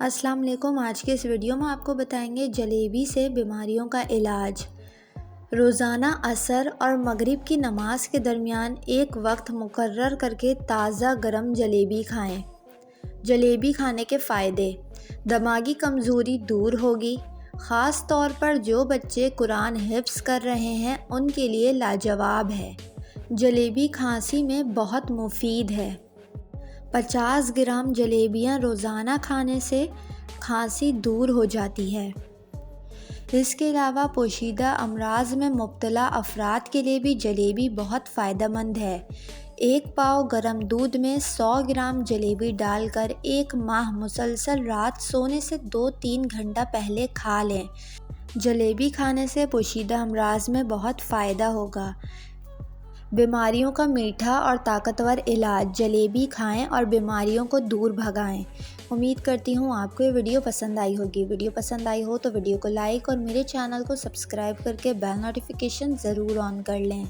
السلام علیکم۔ آج کے اس ویڈیو میں آپ کو بتائیں گے جلیبی سے بیماریوں کا علاج۔ روزانہ عصر اور مغرب کی نماز کے درمیان ایک وقت مقرر کر کے تازہ گرم جلیبی کھائیں۔ جلیبی کھانے کے فائدے: دماغی کمزوری دور ہوگی، خاص طور پر جو بچے قرآن حفظ کر رہے ہیں ان کے لیے لاجواب ہے۔ جلیبی کھانسی میں بہت مفید ہے۔ 50 گرام جلیبیاں روزانہ کھانے سے کھانسی دور ہو جاتی ہے۔ اس کے علاوہ پوشیدہ امراض میں مبتلا افراد کے لیے بھی جلیبی بہت فائدہ مند ہے۔ ایک پاؤ گرم دودھ میں 100 گرام جلیبی ڈال کر ایک ماہ مسلسل رات سونے سے 2-3 گھنٹہ پہلے کھا لیں۔ جلیبی کھانے سے پوشیدہ امراض میں بہت فائدہ ہوگا۔ بیماریوں کا میٹھا اور طاقتور علاج: جلیبی کھائیں اور بیماریوں کو دور بھگائیں۔ امید کرتی ہوں آپ کو یہ ویڈیو پسند آئی ہوگی۔ ویڈیو پسند آئی ہو تو ویڈیو کو لائک اور میرے چینل کو سبسکرائب کر کے بیل نوٹیفیکیشن ضرور آن کر لیں۔